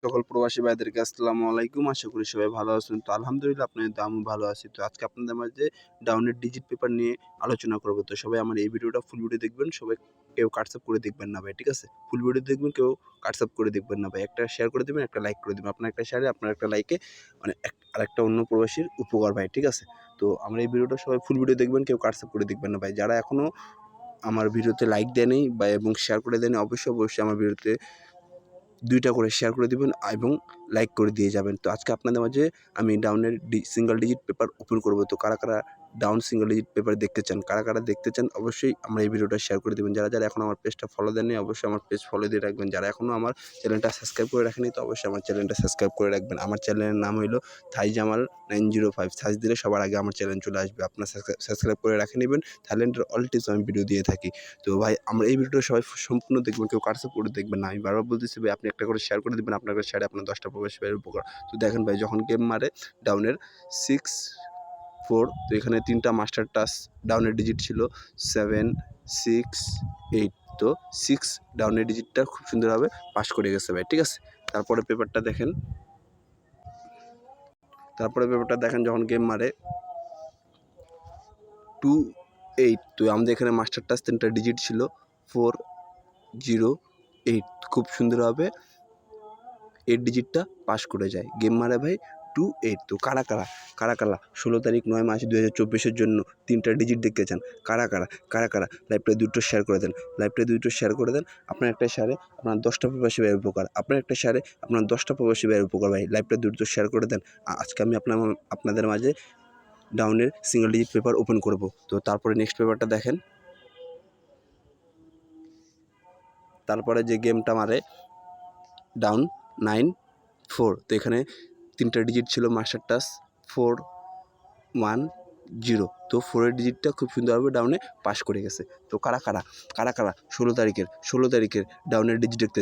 সকল প্রবাসী ভাইদেরকে আসসালামু আলাইকুম। আশা করি সবাই ভালো আছেন। তো আলহামদুলিল্লাহ আপনাদের আমিও ভালো আছি। তো আজকে আপনাদের মাঝে ডাউনের ডিজিট পেপার নিয়ে আলোচনা করব। তো সবাই আমার এই ভিডিওটা ফুল ভিডিও দেখবেন। সবাই কেউ কাটছাপ করে দেখবেন না ভাই, ঠিক আছে? ফুল ভিডিও দেখবেন, কেউ কাটছাপ করে দেখবেন না ভাই। একটা শেয়ার করে দিবেন, একটা লাইক করে দিবেন। আপনার একটা শেয়ারে আপনার একটা লাইকে মানে আরেকটা অন্য প্রবাসীর উপকার ভাই, ঠিক আছে? তো আমার এই ভিডিওটা সবাই ফুল ভিডিও দেখবেন, কেউ কাটছাপ করে দেখবেন না ভাই। যারা এখনো আমার ভিডিওতে লাইক দেয়নি বা এবং শেয়ার করে দেয়নি, অবশ্যই আমার ভিডিওতে ২ টা করে শেয়ার করে দিবেন এবং লাইক করে দিয়ে যাবেন। তো আজকে আপনাদের মাঝে আমি ডাউনের সিঙ্গল ডিজিট পেপার ওপেন করব। তো কারা ডাউন সিঙ্গল ডিজিট পেপার দেখতে চান, কারা দেখতে চান, অবশ্যই আমার এই ভিডিওটা শেয়ার করে দিবেন। যারা এখনো আমার পেজটা ফলো দেননি, অবশ্যই আমার পেজ ফলো দিয়ে রাখবেন। যারা এখনো আমার চ্যানেলটা সাবস্ক্রাইব করে রাখেনি, তো অবশ্যই আমার চ্যানেলটা সাবস্ক্রাইব করে রাখবেন। আমার চ্যানেলের নাম হইলো থাইজামাল 905। সার্চ দিলে সবার আগে আমার চ্যানেল চলে আসবে। আপনারা সাবস্ক্রাইব করে রেখে নিবেন। থাইল্যান্ডের অল টিপস আমি ভিডিও দিয়ে থাকি। তো ভাই আমরা এই ভিডিওটা সবাই সম্পূর্ণ দেখবেন, কেউ কাটছাপ করে দেখবেন না। আমি বারবার বলতেছি ভাই, আপনি একটা করে শেয়ার করে দিবেন, আপনার একটা শেয়ারে আপনার 10টা প্রবাসী ভাইয়ের উপকার। তো দেখেন ভাই, যখন গেম মারে ডাউনের 6-4, তো এখানে 3টা মাস্টার টাচ ডাউনের ডিজিট ছিল 7, 6, 8। তো 6 ডাউনের ডিজিটটা খুব সুন্দরভাবে পাস করে গেছে ভাই, ঠিক আছে? তারপরে পেপারটা দেখেন, যখন গেম মারে 2-8। তো আমাদের এখানে মাস্টার টাচ 3টা ডিজিট ছিল 4-0-8। খুব সুন্দরভাবে 8 ডিজিটটা পাস করে যায়। গেম মারে ভাই 2-8। তো কারা 16 তারিখ 9 মাস 2024 জন্য 3টা ডিজিট দেখতে চান? কারা লাইভটা দ্রুত শেয়ার করে দেন। আপনার একটা শেয়ারে আপনার 10টা প্রবাসী ভাইয়ের উপকার। ভাই। লাইভটা দ্রুত শেয়ার করে দেন। আজকে আমি আপনাদের মাঝে ডাউনের সিঙ্গল ডিজিট পেপার ওপেন করব। তো তারপরে নেক্সট পেপারটা দেখেন। তারপরে যে গেমটা মারে ডাউন 9-4। তো এখানে 3টা ডিজিট ছিল মাস্টার টাচ 4-1-0। তো 4-এর ডিজিটটা খুব সুন্দরভাবে ডাউনে পাস করে গেছে। তো কারা 16 তারিখের ডাউনের ডিজিট দেখতে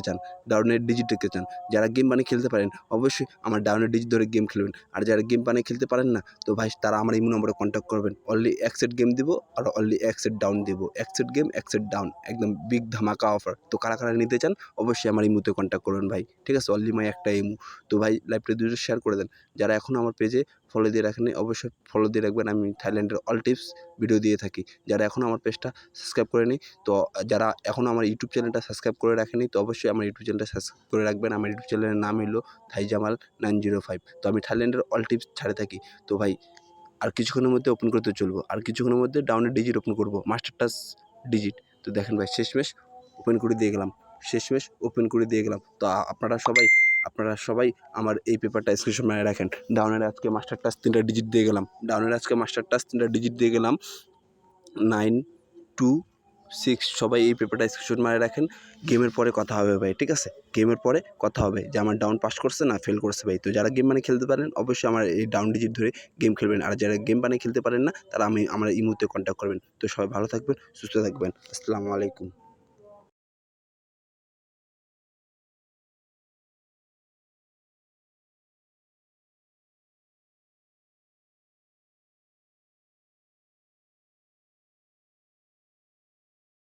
চান? যারা গেম বানিয়ে খেলতে পারেন, অবশ্যই আমার ডাউনের ডিজিট ধরে গেম খেলবেন। আর যারা গেম বানিয়ে খেলতে পারেন না, তো ভাই তারা আমার ইমো নম্বরে কন্ট্যাক্ট করবেন। অনলি 1 সেট গেম দিব আর অনলি 1 সেট ডাউন দিব। 1 সেট গেম 1 সেট ডাউন, একদম বিগ ধামাকা অফার। তো কারা নিতে চান, অবশ্যই আমার ইমোতে কন্ট্যাক্ট করবেন ভাই, ঠিক আছে? অনলি মাই একটা ইমো। তো ভাই লাইভটা দ্রুত শেয়ার করে দেন। যারা এখনও আমার পেজে ফলো দিয়ে রাখেননি, অবশ্যই ফলো দিয়ে রাখবেন। আমি থাইল্যান্ডের অল টিপস ভিডিও দিয়ে থাকি। যারা এখনও আমার পেজটা সাবস্ক্রাইব করেনি, তো যারা এখনও আমার ইউটিউব চ্যানেলটা সাবস্ক্রাইব করে রাখেনি, তো অবশ্যই আমার ইউটিউব চ্যানেলটা সাবস্ক্রাইব করে রাখবেন। আমার ইউটিউব চ্যানেলের নাম হলো থাইজামাল 905। তো আমি থাইল্যান্ডের অল টিপস ছাড়ে থাকি। তো ভাই আর কিছুক্ষণের মধ্যে ওপেন করতে চলবো। আর কিছুক্ষণের মধ্যে ডাউনের ডিজিট ওপেন করবো, মাস্টার টাচ ডিজিট। তো দেখেন ভাই, শেষমেশ ওপেন করে দিয়ে গেলাম। তো আপনারা সবাই আমার এই পেপারটা স্ক্রিনশট মেরে রাখেন। ডাউনের আজকে মাস্টার টাচ 3টা ডিজিট দিয়ে গেলাম। 9-2-6। সবাই এই পেপারটা স্ক্রিনশট মেরে রাখেন। গেমের পরে কথা হবে ভাই, ঠিক আছে? গেমের পরে কথা হবে যে আমার ডাউন পাস করছে না ফেল করছে ভাই। তো যারা গেম বানিয়ে খেলতে পারেন, অবশ্যই আমার এই ডাউন ডিজিট ধরে গেম খেলবেন। আর যারা গেম বানিয়ে খেলতে পারেন না, তারা আমার ইমোতে কন্ট্যাক্ট করবেন। তো সবাই ভালো থাকবেন, সুস্থ থাকবেন। আসসালামু আলাইকুম।